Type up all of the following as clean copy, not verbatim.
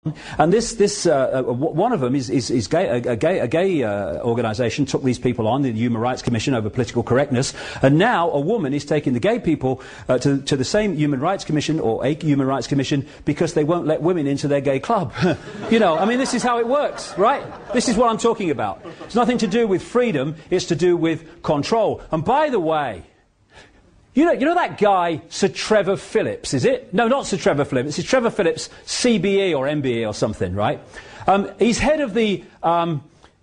And one of them is gay, a gay organisation took these people on, the Human Rights Commission, over political correctness, and now a woman is taking the gay people to the same Human Rights Commission, or a Human Rights Commission, because they won't let women into their gay club. You know, I mean, this is how it works, right? This is what I'm talking about. It's nothing to do with freedom, it's to do with control. And by the way, you know that guy, Sir Trevor Phillips, is it? No, not Sir Trevor Phillips. It's Trevor Phillips, CBE or MBE or something, right? He's head of the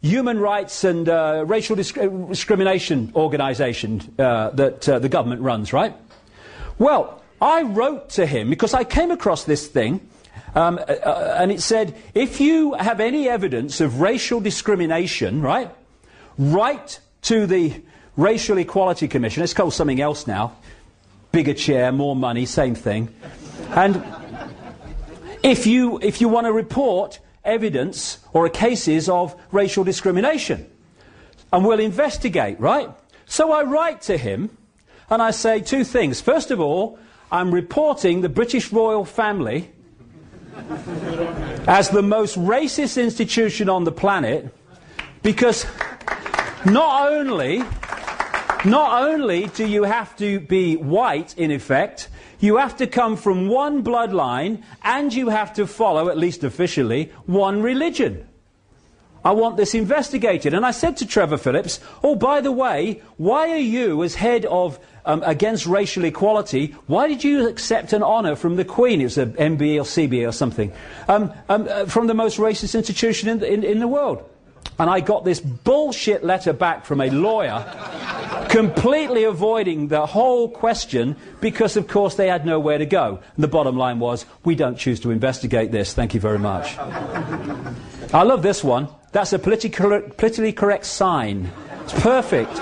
Human Rights and Racial Discrimination organisation that the government runs, right? Well, I wrote to him because I came across this thing, and it said, if you have any evidence of racial discrimination, right, write to the Racial Equality Commission. It's called something else now. Bigger chair, more money, same thing. And if you want to report evidence or cases of racial discrimination, and we'll investigate, right? So I write to him and I say two things. First of all, I'm reporting the British royal family as the most racist institution on the planet, because not only do you have to be white, in effect, you have to come from one bloodline, and you have to follow, at least officially, one religion. I want this investigated. And I said to Trevor Phillips, oh, by the way, why are you, as head of Against Racial Equality, why did you accept an honour from the Queen? It was an MBE or CBE or something, from the most racist institution in the world. And I got this bullshit letter back from a lawyer, completely avoiding the whole question, because, of course, they had nowhere to go. And the bottom line was, we don't choose to investigate this. Thank you very much. I love this one. That's a politically correct sign. It's perfect.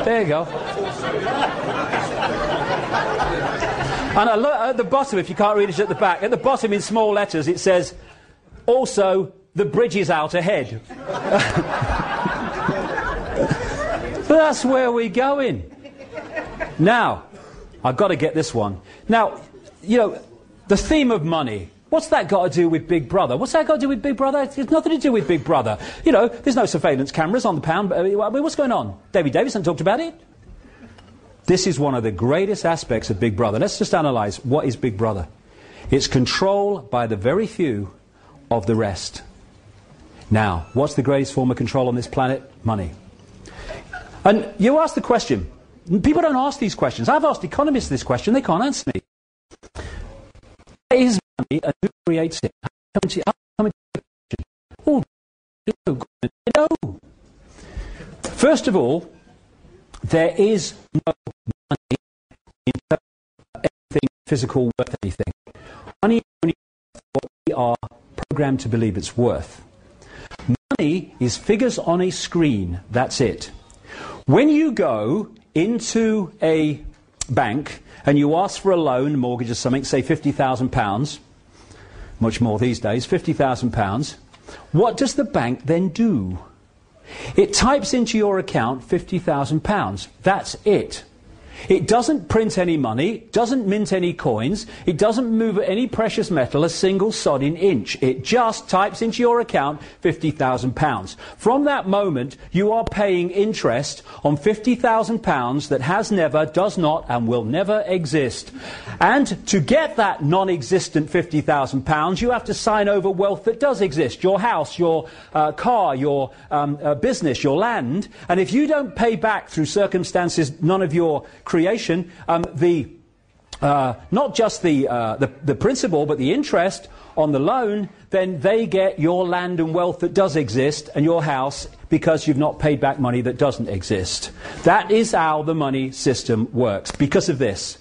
There you go. And at the bottom, if you can't read it at the back, at the bottom in small letters it says, also, the bridge is out ahead. That's where we're going. Now, I've got to get this one. Now, you know, the theme of money. What's that got to do with Big Brother? What's that got to do with Big Brother? It's nothing to do with Big Brother. You know, there's no surveillance cameras on the pound. I mean, what's going on? David Davison talked about it. This is one of the greatest aspects of Big Brother. Let's just analyse what is Big Brother. It's control by the very few of the rest. Now, what's the greatest form of control on this planet? Money. And you ask the question. People don't ask these questions. I've asked economists this question. They can't answer me. What is money and who creates it? How come oh, no. First of all, there is no money in terms of anything physical worth anything. Money is only what we are programmed to believe it's worth. Money is figures on a screen. That's it. When you go into a bank and you ask for a loan, mortgage or something, say £50,000, much more these days, £50,000, what does the bank then do? It types into your account £50,000. That's it. It doesn't print any money, doesn't mint any coins, it doesn't move any precious metal a single sodding inch. It just types into your account £50,000. From that moment, you are paying interest on £50,000 that has never, does not, and will never exist. And to get that non-existent £50,000, you have to sign over wealth that does exist. Your house, your car, your business, your land. And if you don't pay back through circumstances none of your creation, not just the principal but the interest on the loan, then they get your land and wealth that does exist and your house because you've not paid back money that doesn't exist. That is how the money system works. Because of this,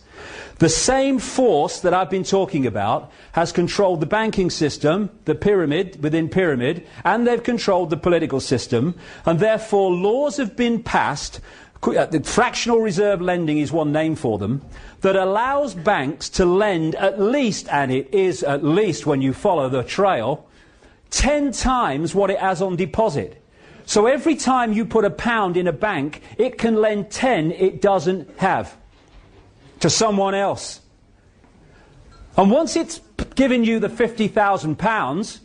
the same force that I've been talking about has controlled the banking system, the pyramid within pyramid, and they've controlled the political system, and therefore laws have been passed. The fractional reserve lending is one name for them, that allows banks to lend at least, and it is at least when you follow the trail, 10 times what it has on deposit. So every time you put £1 in a bank, it can lend 10 it doesn't have to someone else. And once it's given you the £50,000,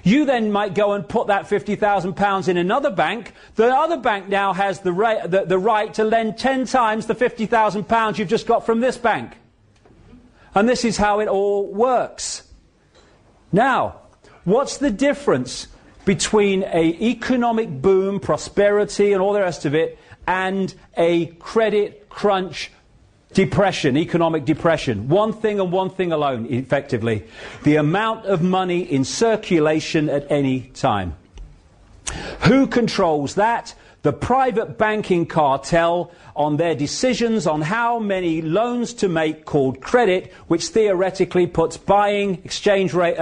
you then might go and put that £50,000 in another bank. The other bank now has the right to lend 10 times the £50,000 you've just got from this bank. And this is how it all works. Now, what's the difference between an economic boom, prosperity and all the rest of it, and a credit crunch, depression, economic depression? One thing and one thing alone, effectively. The amount of money in circulation at any time. Who controls that? The private banking cartel on their decisions on how many loans to make, called credit, which theoretically puts buying exchange rate,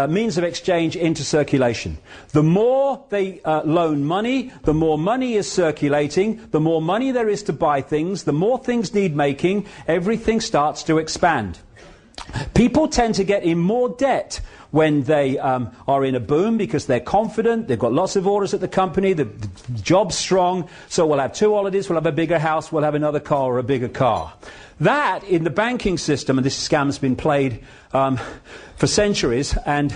means of exchange into circulation. The more they loan money, the more money is circulating, the more money there is to buy things, the more things need making, everything starts to expand. People tend to get in more debt when they are in a boom because they're confident, they've got lots of orders at the company, the job's strong, so we'll have 2 holidays, we'll have a bigger house, we'll have another car or a bigger car. That, in the banking system, and this scam's been played for centuries, and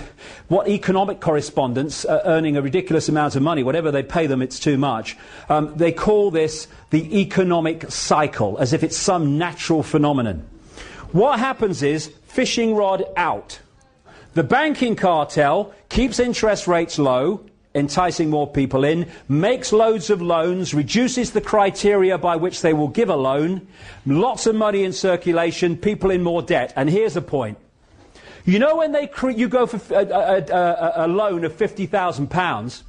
what economic correspondents earning a ridiculous amount of money, whatever they pay them, it's too much, they call this the economic cycle, as if it's some natural phenomenon. What happens is, fishing rod out. The banking cartel keeps interest rates low, enticing more people in, makes loads of loans, reduces the criteria by which they will give a loan, lots of money in circulation, people in more debt. And here's the point. You know when you go for a loan of £50,000,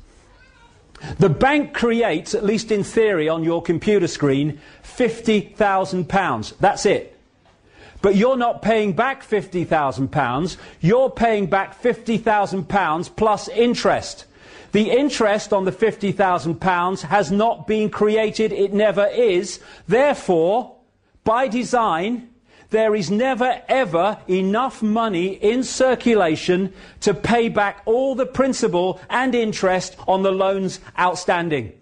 the bank creates, at least in theory on your computer screen, £50,000. That's it. But you're not paying back £50,000, you're paying back £50,000 plus interest. The interest on the £50,000 has not been created, it never is. Therefore, by design, there is never ever enough money in circulation to pay back all the principal and interest on the loans outstanding.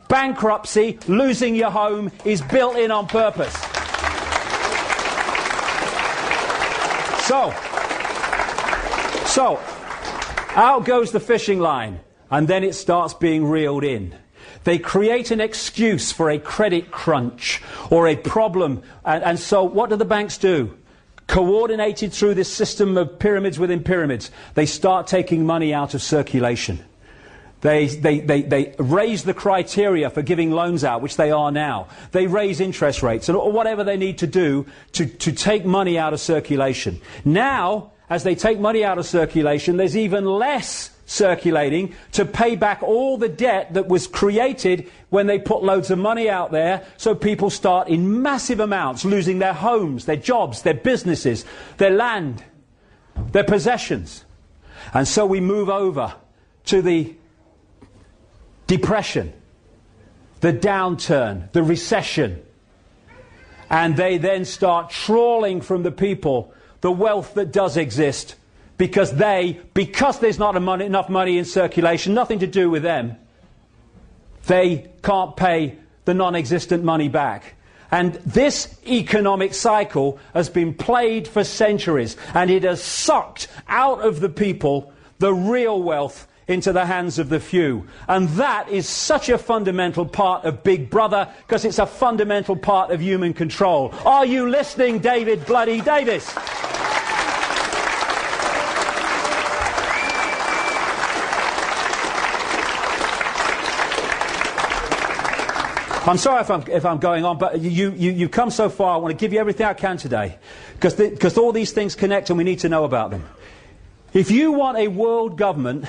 Bankruptcy, losing your home, is built in on purpose. So, out goes the fishing line, and then it starts being reeled in. They create an excuse for a credit crunch or a problem, and so what do the banks do? Coordinated through this system of pyramids within pyramids, they start taking money out of circulation. They raise the criteria for giving loans out, which they are now. They raise interest rates, or whatever they need to do to take money out of circulation. Now, as they take money out of circulation, there's even less circulating to pay back all the debt that was created when they put loads of money out there, so people start in massive amounts losing their homes, their jobs, their businesses, their land, their possessions. And so we move over to the depression, the downturn, the recession, and they then start trawling from the people the wealth that does exist, because there's not enough money in circulation, nothing to do with them, they can't pay the non-existent money back. And this economic cycle has been played for centuries, and it has sucked out of the people the real wealth into the hands of the few. And that is such a fundamental part of Big Brother, because it's a fundamental part of human control. Are you listening, David Bloody Davis? I'm sorry if I'm going on, but you've come so far. I want to give you everything I can today, because all these things connect and we need to know about them. If you want a world government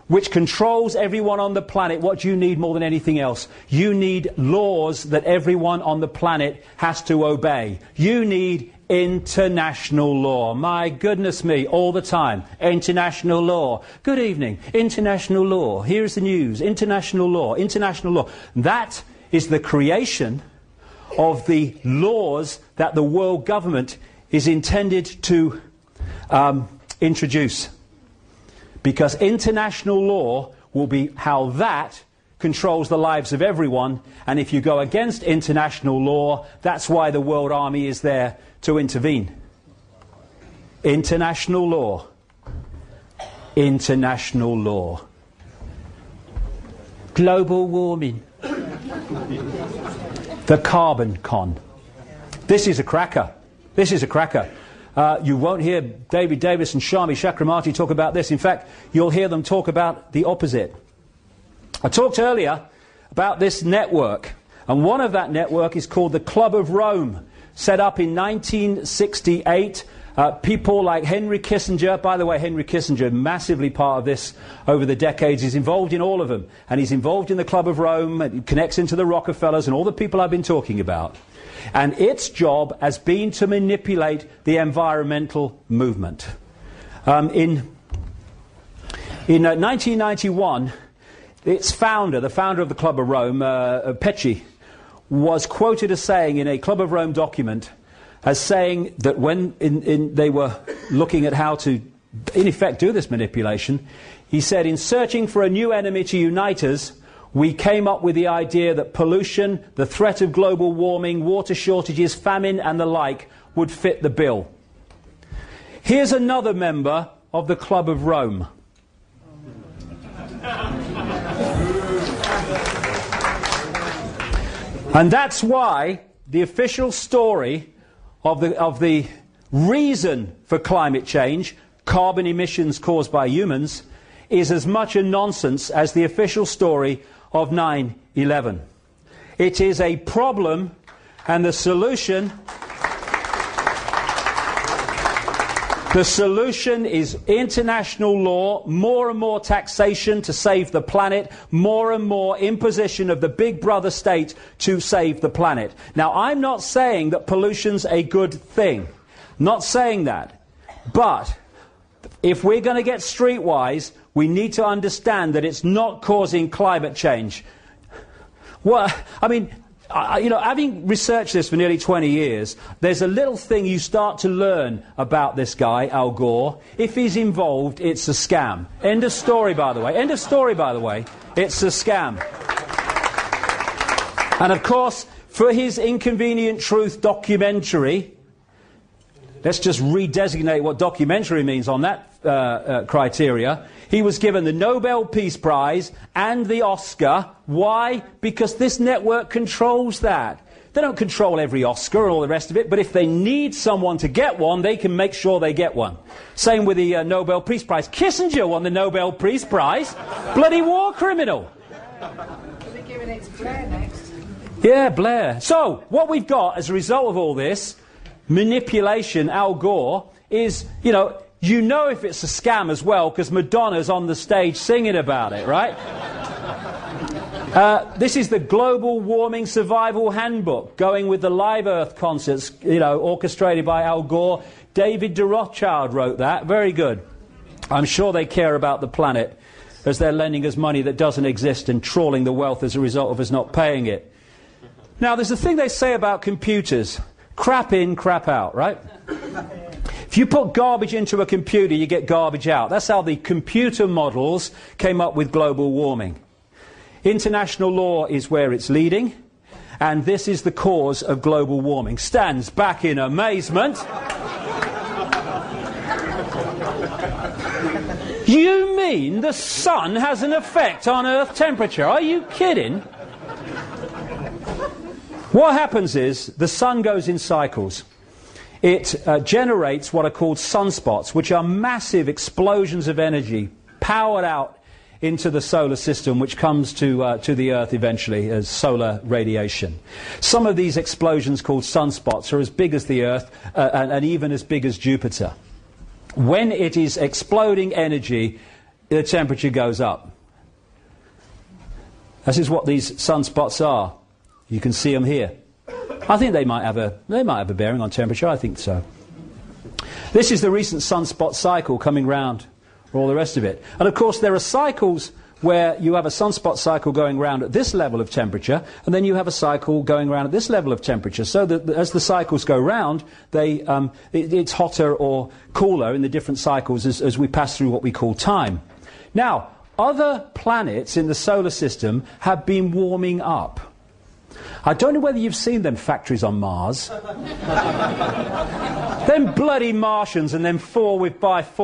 which controls everyone on the planet, what do you need more than anything else? You need laws that everyone on the planet has to obey. You need international law. My goodness me, all the time. International law. Good evening. International law. Here's the news. International law. International law. That is the creation of the laws that the world government is intended to introduce. Because international law will be how that controls the lives of everyone, and if you go against international law, that's why the World Army is there to intervene. International law. International law. Global warming. The carbon con. This is a cracker. This is a cracker. You won't hear David Davis and Shami Chakramarty talk about this. In fact, you'll hear them talk about the opposite. I talked earlier about this network, and one of that network is called the Club of Rome, set up in 1968. People like Henry Kissinger, by the way, Henry Kissinger, massively part of this over the decades, is involved in all of them. And he's involved in the Club of Rome, and it connects into the Rockefellers and all the people I've been talking about. And its job has been to manipulate the environmental movement. In 1991, its founder, the founder of the Club of Rome, Pecci, was quoted as saying in a Club of Rome document, as saying that when they were looking at how to, in effect, do this manipulation, he said, in searching for a new enemy to unite us, we came up with the idea that pollution, the threat of global warming, water shortages, famine and the like would fit the bill. Here's another member of the Club of Rome. And that's why the official story of the reason for climate change, carbon emissions caused by humans, is as much a nonsense as the official story of 9/11. It is a problem, and the solution is international law, more and more taxation to save the planet, more and more imposition of the big brother state to save the planet. Now, I'm not saying that pollution's a good thing. Not saying that. But if we're going to get streetwise, we need to understand that it's not causing climate change. Well, I mean, having researched this for nearly 20 years, there's a little thing you start to learn about this guy, Al Gore. If he's involved, it's a scam. End of story, by the way. End of story, by the way. It's a scam. And of course, for his Inconvenient Truth documentary, let's just redesignate what documentary means on that criteria. He was given the Nobel Peace Prize and the Oscar. Why? Because this network controls that. They don't control every Oscar and all the rest of it, but if they need someone to get one, they can make sure they get one. Same with the Nobel Peace Prize. Kissinger won the Nobel Peace Prize. Bloody war criminal. They're giving it to Blair next. Yeah, Blair. So, what we've got as a result of all this manipulation, Al Gore, is, you know if it's a scam as well, because Madonna's on the stage singing about it, right? This is the Global Warming Survival Handbook, going with the Live Earth concerts, orchestrated by Al Gore. David de Rothschild wrote that. Very good. I'm sure they care about the planet as they're lending us money that doesn't exist and trawling the wealth as a result of us not paying it. Now, there's a thing they say about computers. Crap in, crap out, right? If you put garbage into a computer, you get garbage out. That's how the computer models came up with global warming. International law is where it's leading, and this is the cause of global warming. Stands back in amazement. You mean the sun has an effect on Earth temperature? Are you kidding? What happens is the sun goes in cycles. It generates what are called sunspots, which are massive explosions of energy powered out into the solar system, which comes to the Earth eventually as solar radiation. Some of these explosions, called sunspots, are as big as the Earth and even as big as Jupiter. When it is exploding energy, the temperature goes up. This is what these sunspots are. You can see them here. I think they might have a bearing on temperature. I think so. This is the recent sunspot cycle coming round, or all the rest of it. And of course, there are cycles where you have a sunspot cycle going round at this level of temperature, and then you have a cycle going round at this level of temperature. So that as the cycles go round, it's hotter or cooler in the different cycles as we pass through what we call time. Now, other planets in the solar system have been warming up. I don't know whether you've seen them factories on Mars. Them bloody Martians and them 4 with by 4